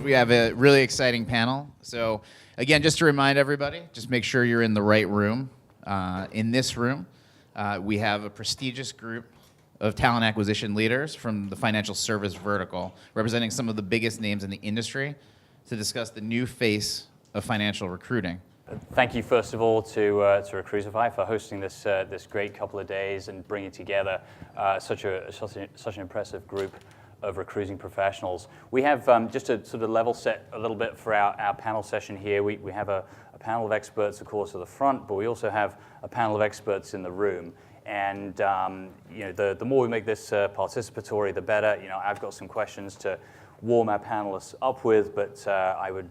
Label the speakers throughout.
Speaker 1: We have a really exciting panel. So again, just to remind everybody, just make sure you're in the right room. In this room, we have a prestigious group of talent acquisition leaders from the financial service vertical, representing some of the biggest names in the industry to discuss the new face of financial recruiting.
Speaker 2: Thank you, first of all, to RecruitiFi for hosting this great couple of days and bringing together such an impressive group of recruiting professionals. We have, just to sort of level set a little bit for our panel session here, we have a panel of experts, of course, at the front, but we also have a panel of experts in the room. And the more we make this participatory, the better. I've got some questions to warm our panelists up with, but I would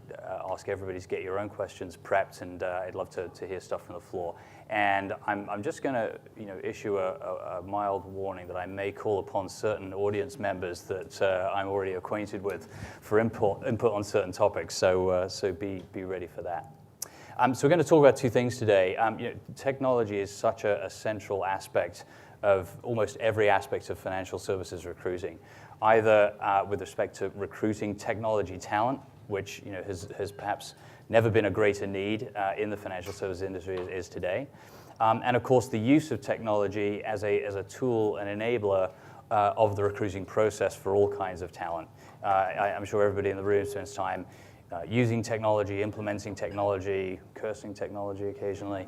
Speaker 2: ask everybody to get your own questions prepped, and I'd love to hear stuff from the floor. And I'm just going to issue a mild warning that I may call upon certain audience members that I'm already acquainted with for input on certain topics, so be ready for that. So we're going to talk about two things today. Technology is such a central aspect of almost every aspect of financial services recruiting, either with respect to recruiting technology talent, which has perhaps never been a greater need in the financial services industry as is today, and of course the use of technology as a tool and enabler of the recruiting process for all kinds of talent. I'm sure everybody in the room spends time using technology, implementing technology, cursing technology occasionally.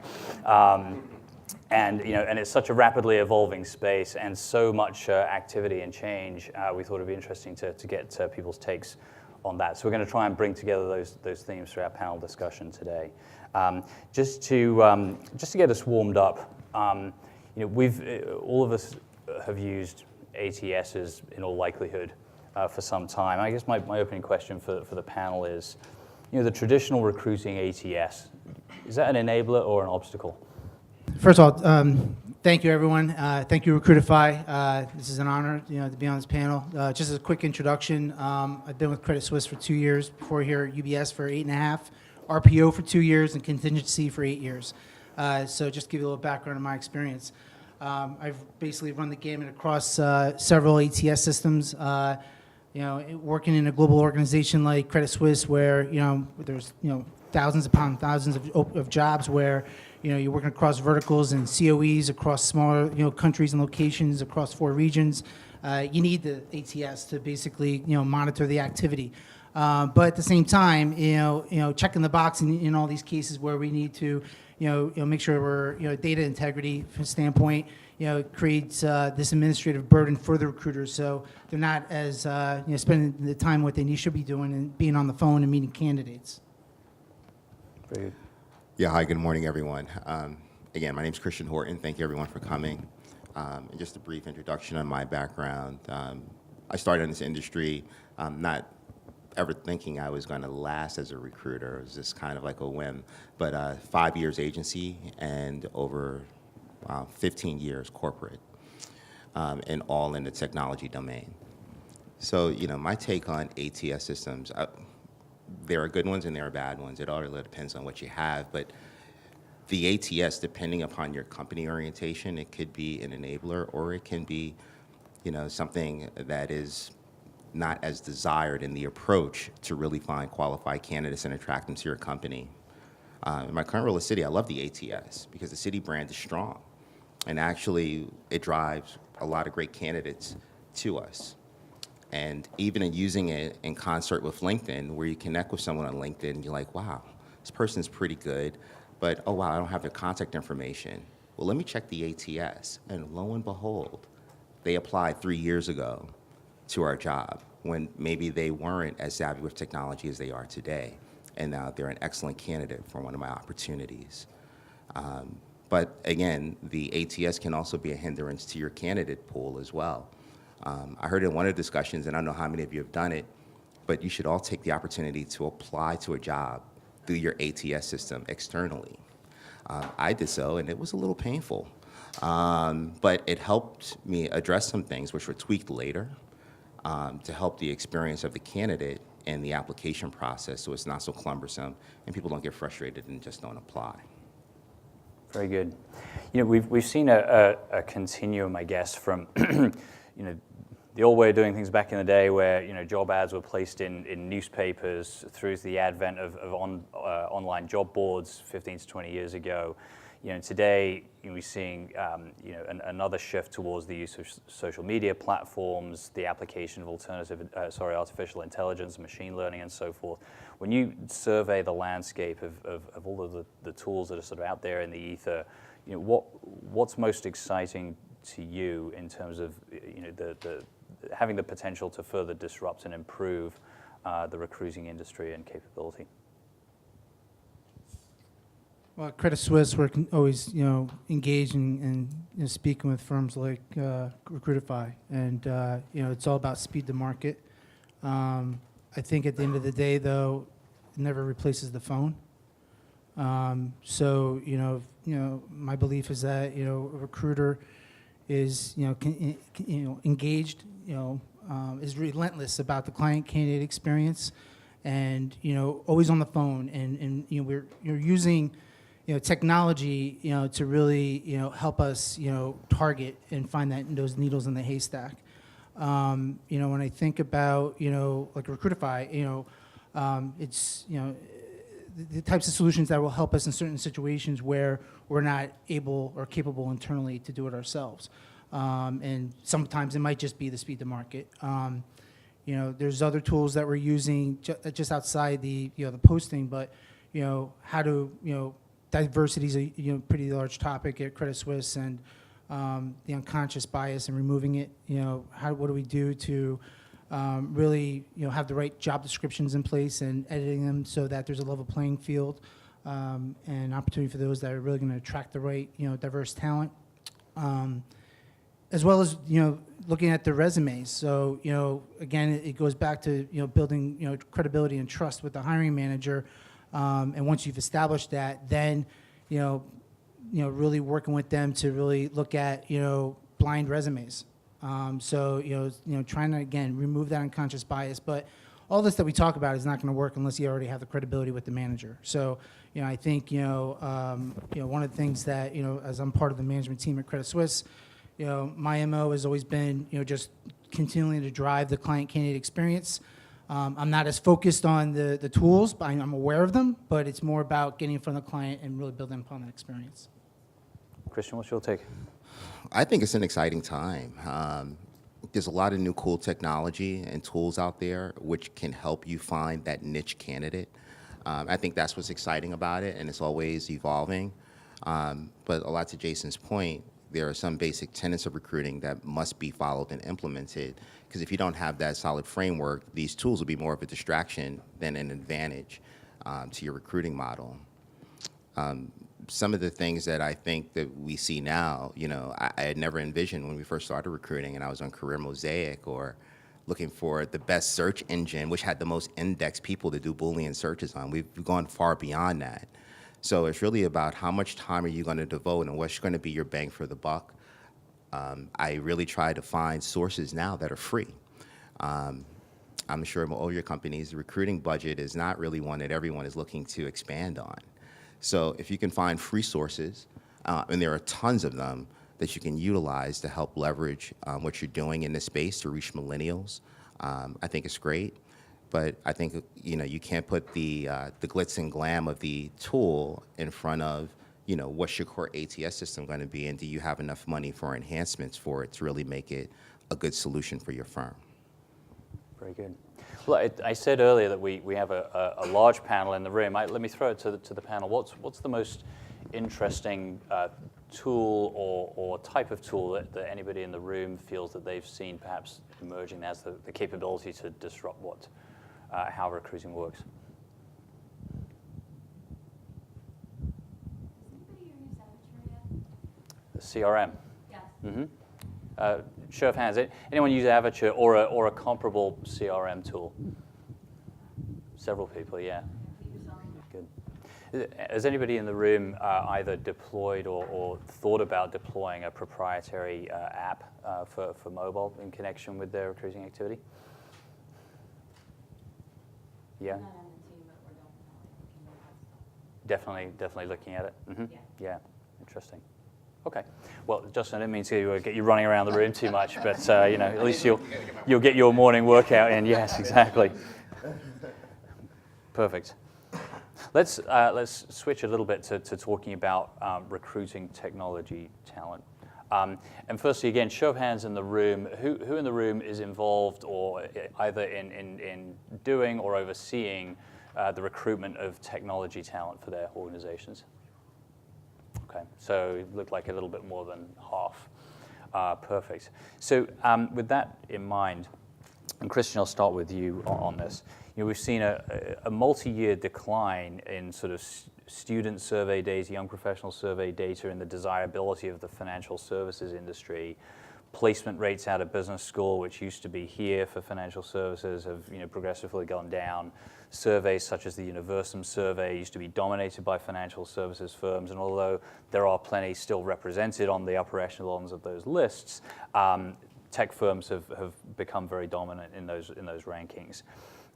Speaker 2: And it's such a rapidly evolving space and so much activity and change. We thought it'd be interesting to get people's takes on that. So we're going to try and bring together those themes through our panel discussion today. Just to get us warmed up, all of us have used ATSs in all likelihood for some time. I guess my opening question for the panel is, the traditional recruiting ATS, is that an enabler or an obstacle?
Speaker 3: First of all, thank you, everyone. Thank you, RecruitiFi. This is an honor, to be on this panel. Just as a quick introduction, I've been with Credit Suisse for 2 years, before here at UBS for 8.5, RPO for 2 years, and contingency for 8 years. So just to give you a little background on my experience. I've basically run the gamut across several ATS systems. Working in a global organization like Credit Suisse, where there's thousands upon thousands of jobs, where you're working across verticals and COEs across smaller countries and locations across 4 regions. You need the ATS to basically monitor the activity. But at the same time, checking the box in all these cases where we need to make sure we're data integrity from a standpoint. Creates this administrative burden for the recruiters, so they're not as spending the time what they should be doing and being on the phone and meeting candidates.
Speaker 2: Very good.
Speaker 4: Yeah, hi, good morning, everyone. Again, my name is Christian Horton. Thank you, everyone, for coming. And just a brief introduction on my background. I started in this industry not ever thinking I was going to last as a recruiter. It was just kind of like a whim. But 5 years agency and over 15 years corporate, and all in the technology domain. So, my take on ATS systems, there are good ones and there are bad ones. It all really depends on what you have, but the ATS, depending upon your company orientation, it could be an enabler or it can be, something that is not as desired in the approach to really find qualified candidates and attract them to your company. In my current role at Citi, I love the ATS because the Citi brand is strong. And actually, it drives a lot of great candidates to us. And even in using it in concert with LinkedIn, where you connect with someone on LinkedIn, and you're like, wow, this person's pretty good, but oh wow, I don't have their contact information. Well, let me check the ATS. And lo and behold, they applied 3 years ago to our job when maybe they weren't as savvy with technology as they are today. And now they're an excellent candidate for one of my opportunities. But again, the ATS can also be a hindrance to your candidate pool as well. I heard in one of the discussions, and I don't know how many of you have done it, but you should all take the opportunity to apply to a job through your ATS system externally. I did so, and it was a little painful. But it helped me address some things which were tweaked later to help the experience of the candidate and the application process so it's not so cumbersome and people don't get frustrated and just don't apply.
Speaker 2: Very good. We've seen a continuum, I guess, from the old way of doing things back in the day where, you know, job ads were placed in newspapers through to the advent of online job boards 15 to 20 years ago. You know, today, you know, we're seeing, you know, another shift towards the use of social media platforms, the application of artificial intelligence, machine learning, and so forth. When you survey the landscape of all of the tools that are sort of out there in the ether, you know, what's most exciting to you in terms of, you know, the having the potential to further disrupt and improve the recruiting industry and capability?
Speaker 3: Well, at Credit Suisse, we're always, you know, engaged in you know, speaking with firms like RecruitiFi, and you know, it's all about speed to market. I think at the end of the day, though, it never replaces the phone. So you know, my belief is that, you know, a recruiter is, you know, engaged, you know, is relentless about the client candidate experience, and, you know, always on the phone, and you know, you're using, you know, technology, you know, to really, you know, help us, you know, target and find those needles in the haystack. You know, when I think about, you know, like RecruitiFi, you know, it's, you know, the types of solutions that will help us in certain situations where we're not able or capable internally to do it ourselves. And sometimes it might just be the speed to market. You know, there's other tools that we're using just outside the, you know, the posting, but, you know, how to, you know, diversity is a, you know, pretty large topic at Credit Suisse, and the unconscious bias and removing it. You know, what do we do to really, you know, have the right job descriptions in place and editing them so that there's a level playing field and opportunity for those that are really going to attract the right, you know, diverse talent, as well as, you know, looking at the resumes. So, you know, again, it goes back to, you know, building, you know, credibility and trust with the hiring manager. And once you've established that, then, you know, really working with them to really look at, you know, blind resumes. So, you know, trying to, again, remove that unconscious bias. But all this that we talk about is not going to work unless you already have the credibility with the manager. So, you know, I think, you know, one of the things that, you know, as I'm part of the management team at Credit Suisse, you know, my MO has always been, you know, just continuing to drive the client candidate experience. I'm not as focused on the tools, but I'm aware of them, but it's more about getting in front of the client and really building upon that experience.
Speaker 2: Christian, what's your take?
Speaker 4: I think it's an exciting time. There's a lot of new cool technology and tools out there which can help you find that niche candidate. I think that's what's exciting about it, and it's always evolving. But a lot to Jason's point, there are some basic tenets of recruiting that must be followed and implemented, because if you don't have that solid framework, these tools will be more of a distraction than an advantage to your recruiting model. Some of the things that I think that we see now, you know, I had never envisioned when we first started recruiting and I was on Career Mosaic or looking for the best search engine, which had the most indexed people to do Boolean searches on. We've gone far beyond that. So it's really about how much time are you going to devote and what's going to be your bang for the buck. I really try to find sources now that are free. I'm sure in all your companies, the recruiting budget is not really one that everyone is looking to expand on. So if you can find free sources, and there are tons of them that you can utilize to help leverage what you're doing in this space to reach millennials, I think it's great. But I think, you know, you can't put the glitz and glam of the tool in front of, you know, what's your core ATS system going to be, and do you have enough money for enhancements for it to really make it a good solution for your firm?
Speaker 2: Very good. Well, I said earlier that we have a large panel in the room. Let me throw it to the panel. What's the most interesting tool or type of tool that anybody in the room feels that they've seen perhaps emerging as the capability to disrupt how recruiting works? The CRM?
Speaker 5: Yes.
Speaker 2: Mm-hmm. Show of hands. Anyone use Avature or a comparable CRM tool? Several people, yeah. Good. Has anybody in the room either deployed or thought about deploying a proprietary app for mobile in connection with their recruiting activity? Yeah.
Speaker 5: We're not on the team, but we're definitely looking at
Speaker 2: Definitely looking at it. Mm-hmm.
Speaker 5: Yeah.
Speaker 2: Yeah. Interesting. Okay. Well, Justin, I didn't mean to get you running around the room too much, but at least you'll get your morning workout in. Yes, exactly. Perfect. Let's switch a little bit to talking about recruiting technology talent. And firstly, again, show of hands in the room. Who in the room is involved or either in doing or overseeing the recruitment of technology talent for their organizations? Okay, so it looked like a little bit more than half. Perfect. So with that in mind, and Christian, I'll start with you on this. We've seen a multi-year decline in sort of student survey data, young professional survey data, and the desirability of the financial services industry. Placement rates out of business school, which used to be here for financial services, have progressively gone down. Surveys such as the Universum survey used to be dominated by financial services firms, and although there are plenty still represented on the upper echelons of those lists, tech firms have become very dominant in those rankings.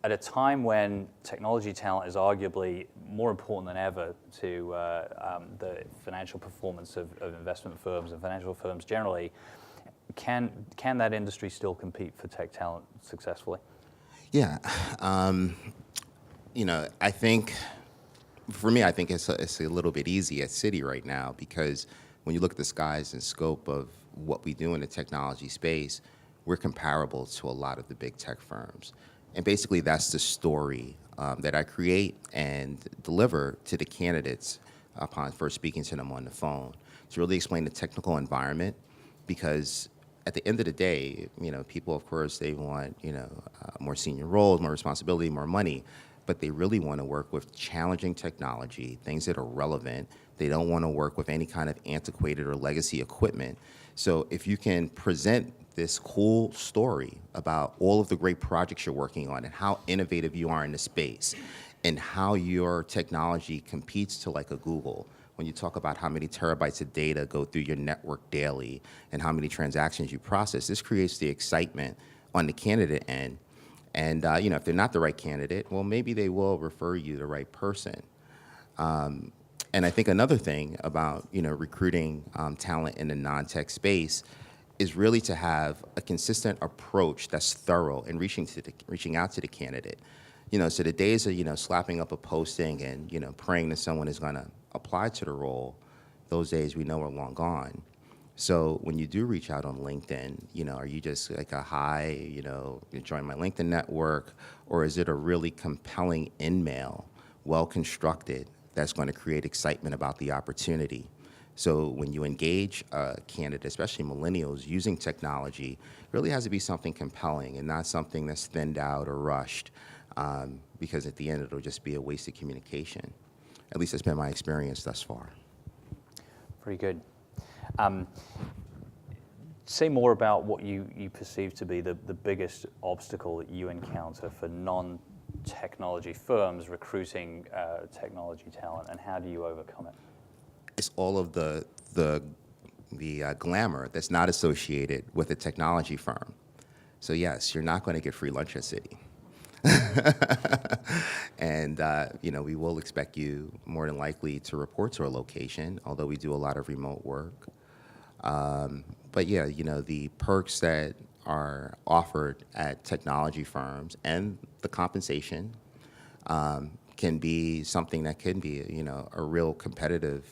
Speaker 2: At a time when technology talent is arguably more important than ever to the financial performance of investment firms and financial firms generally, can that industry still compete for tech talent successfully?
Speaker 4: Yeah, I think, for me, I think it's a little bit easy at Citi right now, because when you look at the size and scope of what we do in the technology space, we're comparable to a lot of the big tech firms. And basically, that's the story that I create and deliver to the candidates upon first speaking to them on the phone, to really explain the technical environment, because at the end of the day, people, of course, they want, more senior roles, more responsibility, more money, but they really want to work with challenging technology, things that are relevant. They don't want to work with any kind of antiquated or legacy equipment. So if you can present this cool story about all of the great projects you're working on and how innovative you are in the space and how your technology competes to like a Google, when you talk about how many terabytes of data go through your network daily and how many transactions you process, this creates the excitement on the candidate end. And if they're not the right candidate, well, maybe they will refer you to the right person. And I think another thing about recruiting talent in the non-tech space is really to have a consistent approach that's thorough and reaching out to the candidate. So the days of slapping up a posting and praying that someone is going to apply to the role, those days we know are long gone. So when you do reach out on LinkedIn, are you just like a hi, join my LinkedIn network, or is it a really compelling in-mail, well-constructed, that's going to create excitement about the opportunity? So when you engage a candidate, especially millennials, using technology, it really has to be something compelling and not something that's thinned out or rushed, because at the end it'll just be a wasted communication. At least that's been my experience thus far.
Speaker 2: Pretty good. Say more about what you perceive to be the biggest obstacle that you encounter for non-technology firms recruiting technology talent, and how do you overcome it?
Speaker 4: It's all of the glamour that's not associated with a technology firm. So yes, you're not going to get free lunch at Citi. And we will expect you more than likely to report to a location, although we do a lot of remote work. But yeah, the perks that are offered at technology firms and the compensation can be something that can be, a real competitive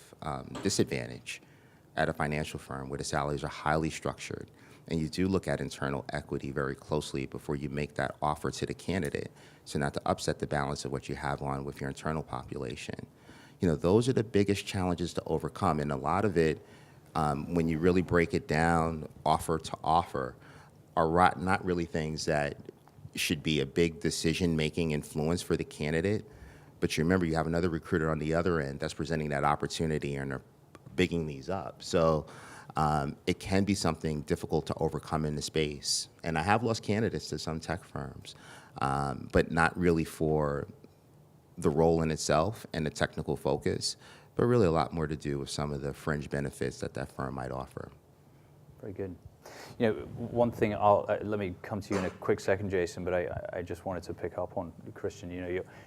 Speaker 4: disadvantage at a financial firm where the salaries are highly structured. And you do look at internal equity very closely before you make that offer to the candidate, so not to upset the balance of what you have on with your internal population. Those are the biggest challenges to overcome. And a lot of it, when you really break it down offer to offer, are not really things that should be a big decision-making influence for the candidate. But you remember, you have another recruiter on the other end that's presenting that opportunity, and they're bigging these up. So it can be something difficult to overcome in the space. And I have lost candidates to some tech firms, but not really for the role in itself and the technical focus, but really a lot more to do with some of the fringe benefits that firm might offer.
Speaker 2: Very good. One thing, let me come to you in a quick second, Jason, but I just wanted to pick up on Christian.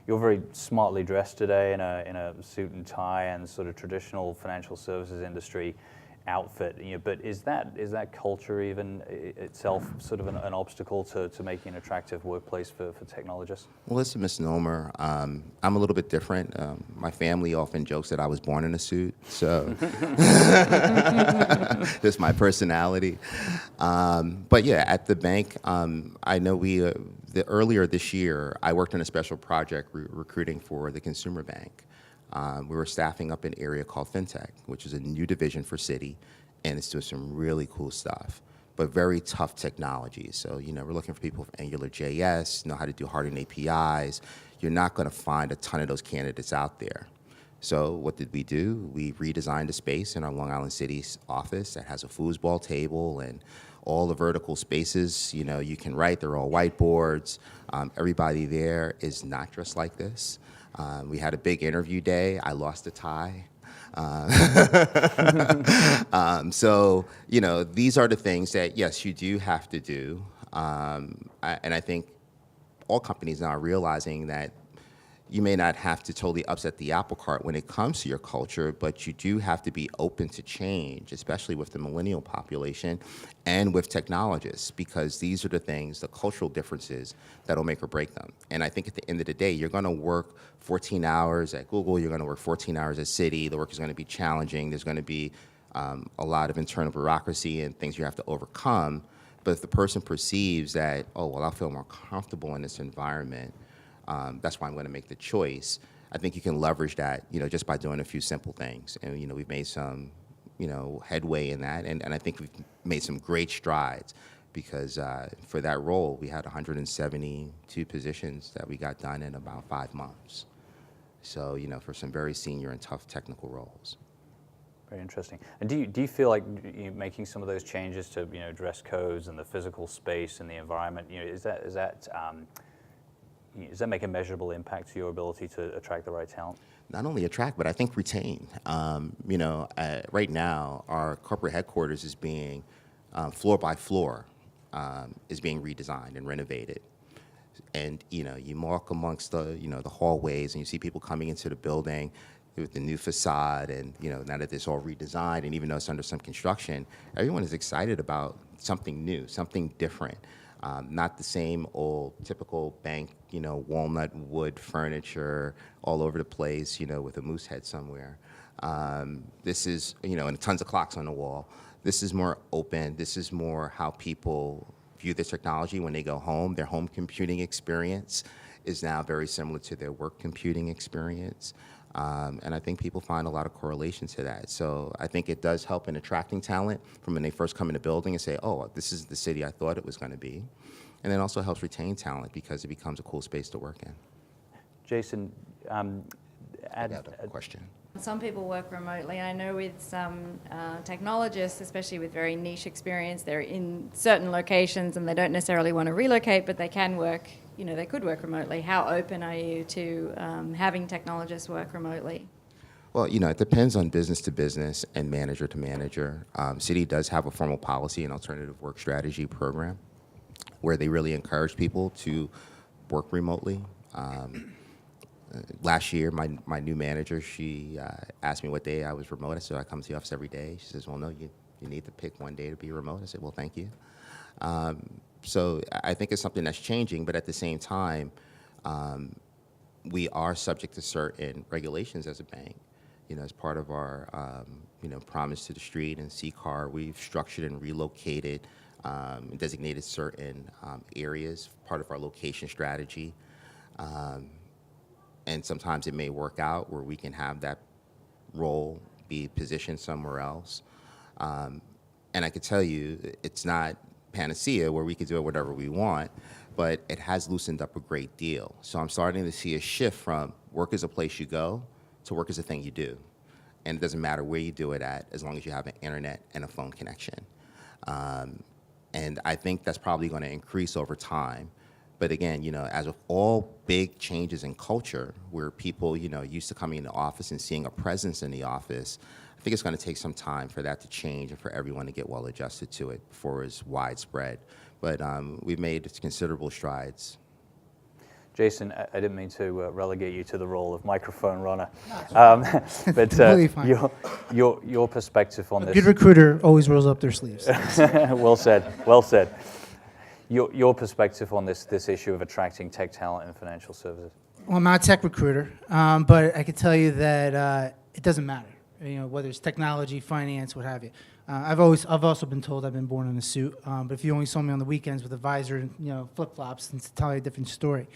Speaker 2: You're very smartly dressed today in a suit and tie and sort of traditional financial services industry. outfit. But is that culture even itself sort of an obstacle to making an attractive workplace for technologists?
Speaker 4: Well, it's a misnomer. I'm a little bit different. My family often jokes that I was born in a suit, so that's my personality. But yeah, at the bank, I know earlier this year, I worked on a special project recruiting for the consumer bank. We were staffing up an area called FinTech, which is a new division for Citi, and it's doing some really cool stuff, but very tough technology. So, we're looking for people with AngularJS, know how to do hardened APIs. You're not going to find a ton of those candidates out there. So what did we do? We redesigned a space in our Long Island City office that has a foosball table and all the vertical spaces, you can write, they're all whiteboards. Everybody there is not dressed like this. We had a big interview day. I lost a tie. So, these are the things that, yes, you do have to do. And I think all companies now are realizing that you may not have to totally upset the apple cart when it comes to your culture, but you do have to be open to change, especially with the millennial population and with technologists, because these are the things, the cultural differences, that'll make or break them. And I think at the end of the day, you're going to work 14 hours at Google, you're going to work 14 hours at Citi, the work is going to be challenging, there's going to be a lot of internal bureaucracy and things you have to overcome. But if the person perceives that, oh, well, I feel more comfortable in this environment, that's why I'm going to make the choice. I think you can leverage that, just by doing a few simple things. And, we've made some, headway in that. And I think we've made some great strides because for that role, we had 172 positions that we got done in about 5 months. So, for some very senior and tough technical roles.
Speaker 2: Very interesting. And do you feel like making some of those changes to, dress codes and the physical space and the environment, does that make a measurable impact to your ability to attract the right talent?
Speaker 4: Not only attract, but I think retain. Right now, our corporate headquarters is being, floor by floor, is being redesigned and renovated. And, you walk amongst the hallways and you see people coming into the building with the new facade and, now that it's all redesigned and even though it's under some construction, everyone is excited about something new, something different. Not the same old typical bank, walnut wood furniture all over the place, with a moose head somewhere. This is, and tons of clocks on the wall. This is more open. This is more how people view this technology when they go home. Their home computing experience is now very similar to their work computing experience. And I think people find a lot of correlation to that. So I think it does help in attracting talent from when they first come in the building and say, oh, this is the city I thought it was going to be. And it also helps retain talent because it becomes a cool space to work in.
Speaker 2: Jason,
Speaker 4: add a question.
Speaker 5: Some people work remotely. I know with some technologists, especially with very niche experience, they're in certain locations and they don't necessarily want to relocate, but they can work, they could work remotely. How open are you to having technologists work remotely?
Speaker 4: Well, it depends on business to business and manager to manager. Citi does have a formal policy and alternative work strategy program where they really encourage people to work remotely. Last year, my new manager, she asked me what day I was remote. I said, I come to the office every day. She says, well, no, you need to pick one day to be remote. I said, well, thank you. So I think it's something that's changing, but at the same time, we are subject to certain regulations as a bank. As part of our, promise to the street and CCAR, we've structured and relocated and designated certain areas, part of our location strategy. And sometimes it may work out where we can have that role be positioned somewhere else. And I could tell you, it's not panacea where we can do it whatever we want, but it has loosened up a great deal. So I'm starting to see a shift from work is a place you go to work is a thing you do. And it doesn't matter where you do it at, as long as you have an internet and a phone connection. And I think that's probably going to increase over time. But again, as with all big changes in culture, where people, used to coming in the office and seeing a presence in the office, I think it's going to take some time for that to change and for everyone to get well adjusted to it before it's widespread. But we've made considerable strides.
Speaker 2: Jason, I didn't mean to relegate you to the role of microphone runner, but
Speaker 3: Completely fine.
Speaker 2: your perspective on
Speaker 3: A
Speaker 2: this.
Speaker 3: good recruiter always rolls up their sleeves.
Speaker 2: Well said. Well said. Your perspective on this issue of attracting tech talent in financial services.
Speaker 3: Well, I'm not a tech recruiter, but I can tell you that it doesn't matter. You know, whether it's technology, finance, what have you. I've also been told I've been born in a suit. But if you only saw me on the weekends with a visor and flip flops, it's entirely a different story.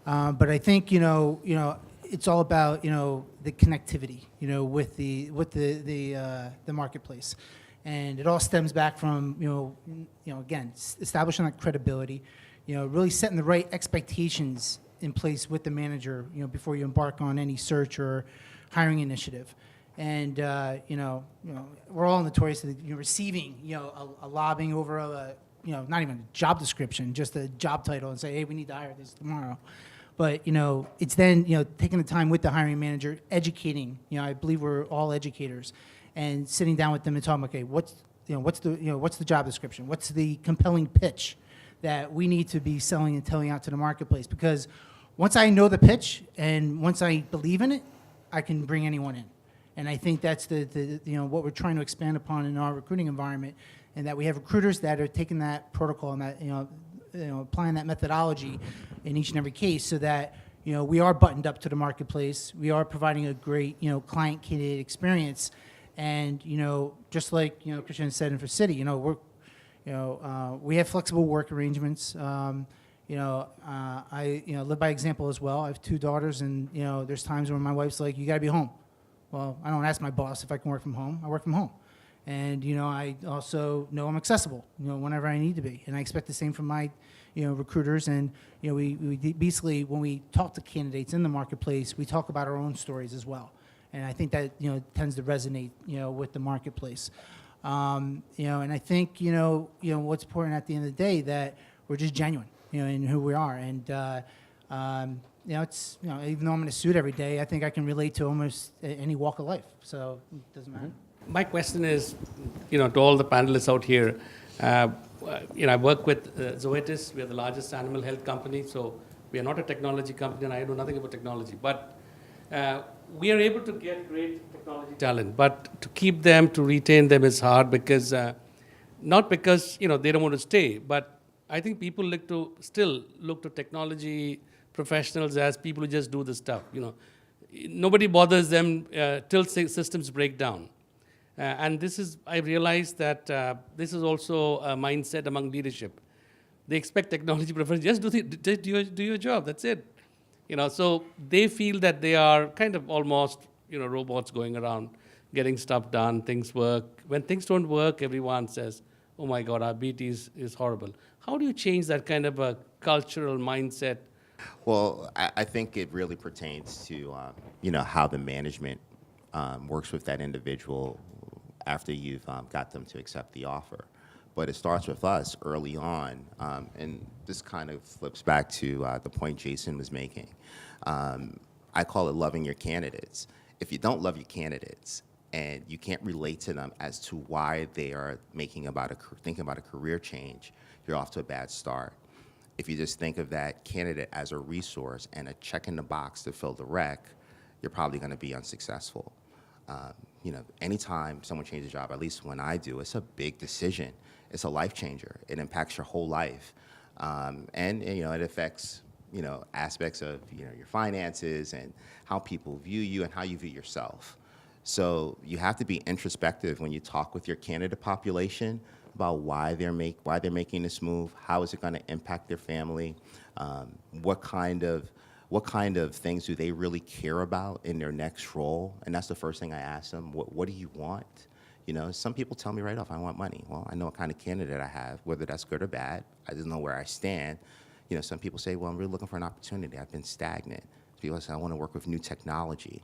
Speaker 3: But I think it's all about the connectivity with the marketplace, and it all stems back from again establishing that credibility, really setting the right expectations in place with the manager before you embark on any search or hiring initiative. And we're all notorious that receiving a lobbying over a not even a job description, just a job title, and say, hey, we need to hire this tomorrow. But it's then taking the time with the hiring manager, educating. I believe we're all educators, and sitting down with them and talking, okay, what's the job description? What's the compelling pitch that we need to be selling and telling out to the marketplace? Because once I know the pitch and once I believe in it, I can bring anyone in. And I think that's the what we're trying to expand upon in our recruiting environment, and that we have recruiters that are taking that protocol and that applying that methodology in each and every case, so that we are buttoned up to the marketplace, we are providing a great client candidate experience, and just like Christian said, and for Citi, we have flexible work arrangements. I live by example as well. I have 2 daughters, and there's times when my wife's like, you got to be home. Well, I don't ask my boss if I can work from home. I work from home. And, I also know I'm accessible, whenever I need to be. And I expect the same from my, recruiters. And, we basically, when we talk to candidates in the marketplace, we talk about our own stories as well. And I think that, tends to resonate, with the marketplace. And I think, what's important at the end of the day, that we're just genuine, in who we are. And, it's, even though I'm in a suit every day, I think I can relate to almost any walk of life. So it doesn't matter.
Speaker 6: My question is, to all the panelists out here, I work with Zoetis. We are the largest animal health company, so we are not a technology company, and I know nothing about technology. But we are able to get great technology talent, but to keep them, to retain them is hard, because not because they don't want to stay, but I think people still look to technology professionals as people who just do the stuff. Nobody bothers them till systems break down. And I realized that this is also a mindset among leadership. They expect technology professionals, just do your job, that's it. So they feel that they are kind of almost, robots going around, getting stuff done, things work. When things don't work, everyone says, oh my God, our BT is horrible. How do you change that kind of a cultural mindset?
Speaker 4: Well, I think it really pertains to how the management works with that individual after you've got them to accept the offer. But it starts with us early on, and this kind of flips back to the point Jason was making. I call it loving your candidates. If you don't love your candidates and you can't relate to them as to why they are thinking about a career change, you're off to a bad start. If you just think of that candidate as a resource and a check in the box to fill the rec, you're probably going to be unsuccessful. Anytime someone changes a job, at least when I do, it's a big decision. It's a life changer. It impacts your whole life. And it affects, aspects of, your finances and how people view you and how you view yourself. So you have to be introspective when you talk with your candidate population about why they're making this move, how is it going to impact their family, what kind of things do they really care about in their next role, and that's the first thing I ask them. What do you want? Some people tell me right off, I want money. Well, I know what kind of candidate I have, whether that's good or bad. I just know where I stand. Some people say, well, I'm really looking for an opportunity. I've been stagnant. People say, I want to work with new technology.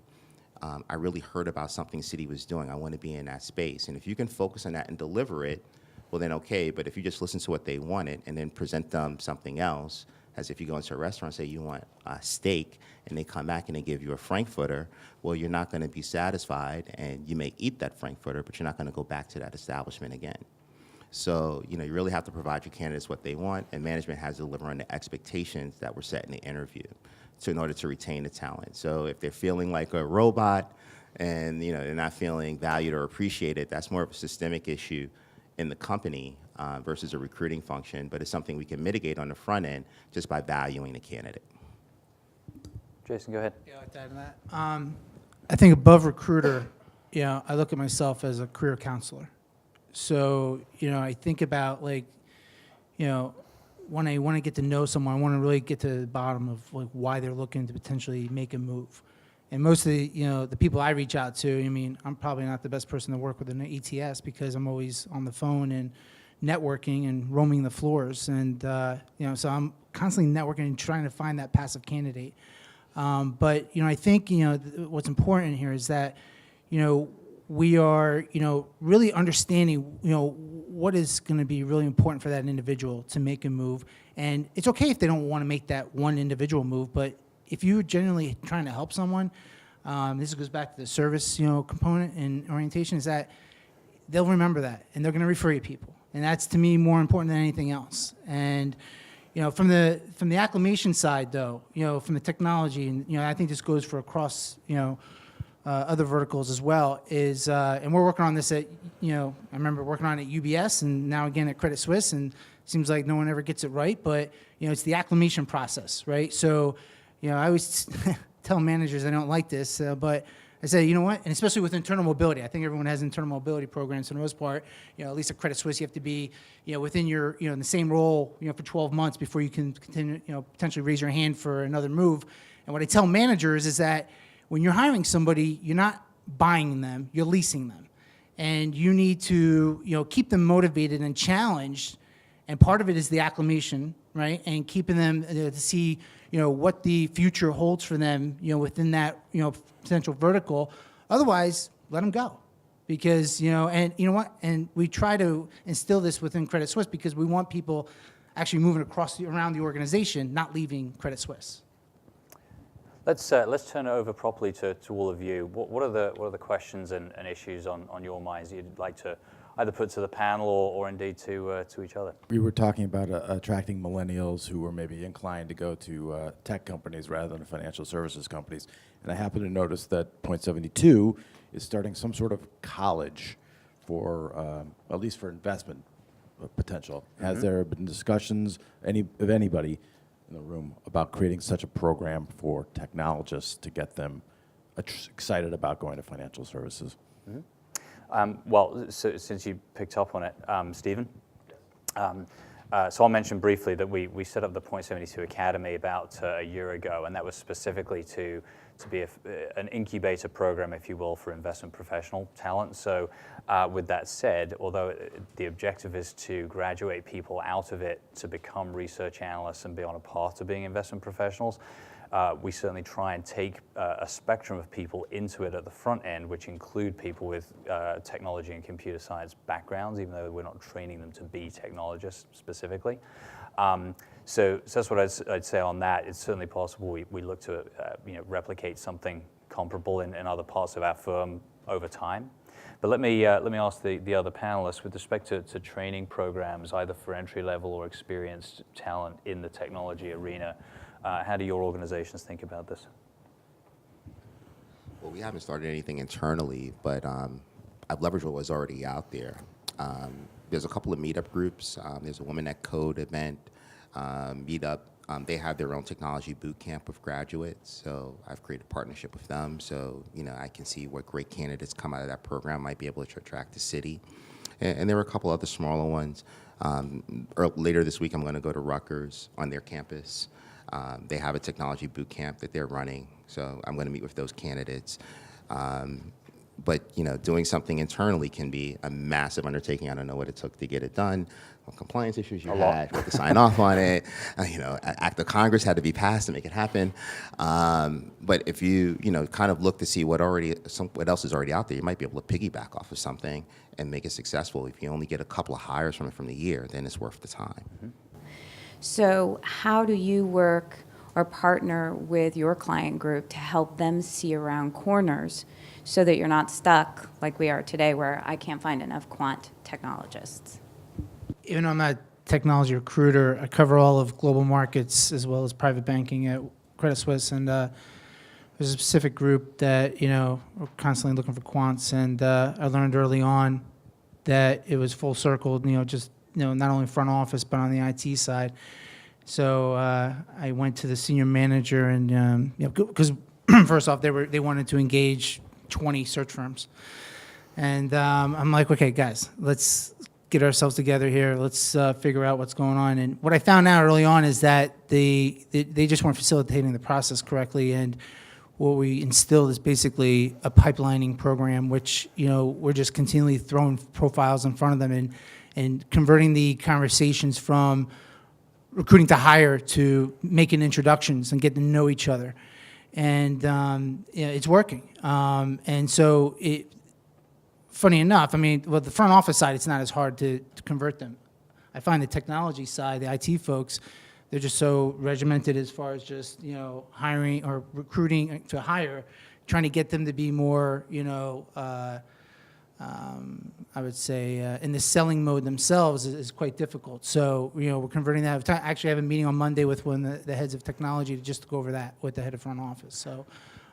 Speaker 4: I really heard about something Citi was doing. I want to be in that space. And if you can focus on that and deliver it, well, then okay. But if you just listen to what they wanted and then present them something else, as if you go into a restaurant and say you want a steak, and they come back and they give you a Frankfurter, well, you're not going to be satisfied, and you may eat that Frankfurter, but you're not going to go back to that establishment again. So, you really have to provide your candidates what they want, and management has to deliver on the expectations that were set in the interview in order to retain the talent. So if they're feeling like a robot and, they're not feeling valued or appreciated, that's more of a systemic issue in the company versus a recruiting function, but it's something we can mitigate on the front end just by valuing the candidate.
Speaker 2: Jason, go ahead.
Speaker 3: Yeah, I'd like to add to that. I think above recruiter, I look at myself as a career counselor. So, I think about when I want to get to know someone, I want to really get to the bottom of why they're looking to potentially make a move. And most of the, the people I reach out to, I'm probably not the best person to work with in the ATS because I'm always on the phone and networking and roaming the floors. And, so I'm constantly networking and trying to find that passive candidate. But, I think, what's important here is that, we are, really understanding, what is going to be really important for that individual to make a move. And it's okay if they don't want to make that one individual move, but if you're genuinely trying to help someone, this goes back to the service, component and orientation, is that they'll remember that and they're going to refer you people. And that's, to me, more important than anything else. And, from the acclimation side, though, from the technology, and, I think this goes for across, other verticals as well, is, and we're working on this at, I remember working on it at UBS and now again at Credit Suisse, and it seems like no one ever gets it right, but, it's the acclimation process, right? So, I always tell managers I don't like this, but I say, you know what, and especially with internal mobility, I think everyone has internal mobility programs for the most part. At least at Credit Suisse, you have to be, within your, in the same role, for 12 months before you can continue, potentially raise your hand for another move. And what I tell managers is that when you're hiring somebody, you're not buying them, you're leasing them. And you need to, keep them motivated and challenged. And part of it is the acclimation, right? And keeping them to see, what the future holds for them, within that, potential vertical. Otherwise, let them go. Because, and you know what? And we try to instill this within Credit Suisse because we want people actually moving around the organization, not leaving Credit Suisse.
Speaker 2: Let's turn it over properly to all of you. What are the questions and issues on your minds you'd like to either put to the panel or indeed to each other?
Speaker 7: We were talking about attracting millennials who were maybe inclined to go to tech companies rather than financial services companies. And I happen to notice that Point 72 is starting some sort of college for, at least for investment potential. Mm-hmm. Has there been discussions, of anybody in the room, about creating such a program for technologists to get them excited about going to financial services?
Speaker 2: Mm-hmm. Well, so since you picked up on it, Stephen, so I'll mention briefly that we set up the Point 72 Academy about a year ago, and that was specifically to be an incubator program, if you will, for investment professional talent. So with that said, although the objective is to graduate people out of it to become research analysts and be on a path to being investment professionals, we certainly try and take a spectrum of people into it at the front end, which include people with technology and computer science backgrounds, even though we're not training them to be technologists specifically. So that's what I'd say on that. It's certainly possible we look to replicate something comparable in other parts of our firm over time. But let me ask the other panelists with respect to training programs, either for entry level or experienced talent in the technology arena. How do your organizations think about this?
Speaker 4: Well, we haven't started anything internally, but I've leveraged what was already out there. There's a couple of meetup groups. There's a Women at Code event, meetup. They have their own technology boot camp of graduates, so I've created a partnership with them. So, I can see what great candidates come out of that program might be able to attract the city. And there are a couple other smaller ones. Later this week, I'm going to go to Rutgers on their campus. They have a technology boot camp that they're running, so I'm going to meet with those candidates. But doing something internally can be a massive undertaking. I don't know what it took to get it done. What compliance issues you had, what to sign off on it. Act of Congress had to be passed to make it happen. But if you kind of look to see what else is already out there, you might be able to piggyback off of something and make it successful. If you only get a couple of hires from the year, then it's worth the time. Mm-hmm.
Speaker 8: So how do you work or partner with your client group to help them see around corners so that you're not stuck like we are today where I can't find enough quant technologists?
Speaker 3: even though I'm not a technology recruiter, I cover all of global markets as well as private banking at Credit Suisse, and there's a specific group that, we're constantly looking for quants, and I learned early on that it was full circle, not only front office, but on the IT side. So I went to the senior manager, and because first off, they wanted to engage 20 search firms, and I'm like, okay, guys, let's get ourselves together here. Let's figure out what's going on. And what I found out early on is that they just weren't facilitating the process correctly, and what we instilled is basically a pipelining program, which we're just continually throwing profiles in front of them and converting the conversations from recruiting to hire to making introductions and getting to know each other. And it's working. And so funny enough, the front office side, it's not as hard to convert them. I find the technology side, the IT folks, they're just so regimented as far as just, hiring or recruiting to hire, trying to get them to be more, I would say, in the selling mode themselves is quite difficult. So, we're converting that. Actually, I have a meeting on Monday with one of the heads of technology to just go over that with the head of front office. So,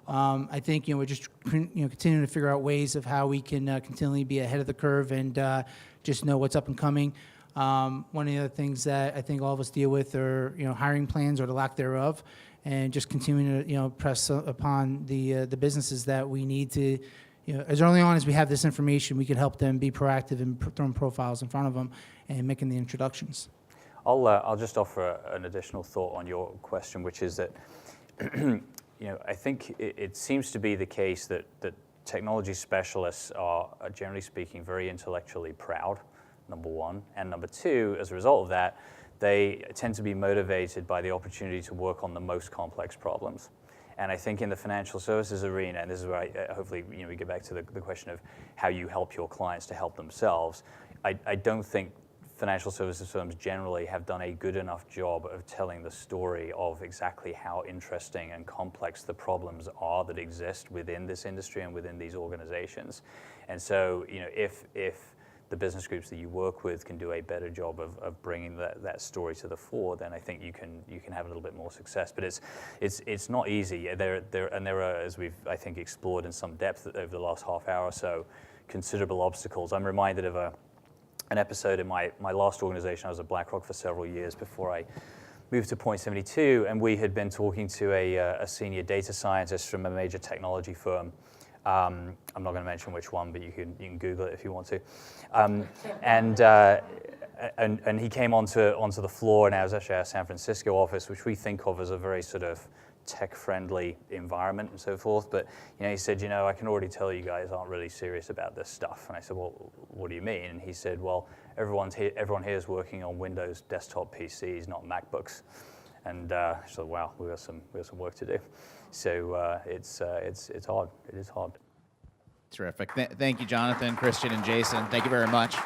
Speaker 3: I think, we're just, continuing to figure out ways of how we can continually be ahead of the curve and just know what's up and coming. One of the other things that I think all of us deal with are, hiring plans or the lack thereof, and just continuing to, press upon the businesses that we need to, as early on as we have this information, we can help them be proactive in throwing profiles in front of them and making the introductions.
Speaker 2: I'll just offer an additional thought on your question, which is that, I think it seems to be the case that technology specialists are, generally speaking, very intellectually proud, number one. And number two, as a result of that, they tend to be motivated by the opportunity to work on the most complex problems. And I think in the financial services arena, and this is where hopefully we get back to the question of how you help your clients to help themselves, I don't think financial services firms generally have done a good enough job of telling the story of exactly how interesting and complex the problems are that exist within this industry and within these organizations. And so, if the business groups that you work with can do a better job of bringing that story to the fore, then I think you can have a little bit more success. But it's not easy. There are, as we've I think explored in some depth over the last half hour or so, considerable obstacles. I'm reminded of an episode in my last organization. I was at BlackRock for several years before I moved to Point 72, and we had been talking to a senior data scientist from a major technology firm. I'm not going to mention which one, but you can Google it if you want to. And he came onto the floor, and I was actually at our San Francisco office, which we think of as a very sort of tech-friendly environment and so forth. But he said, I can already tell you guys aren't really serious about this stuff. And I said, well, what do you mean? And he said, well, everyone here is working on Windows desktop PCs, not MacBooks. And so, wow, we got some work to do. So it's hard. It is hard.
Speaker 1: Terrific. Thank you, Jonathan, Christian, and Jason. Thank you very much.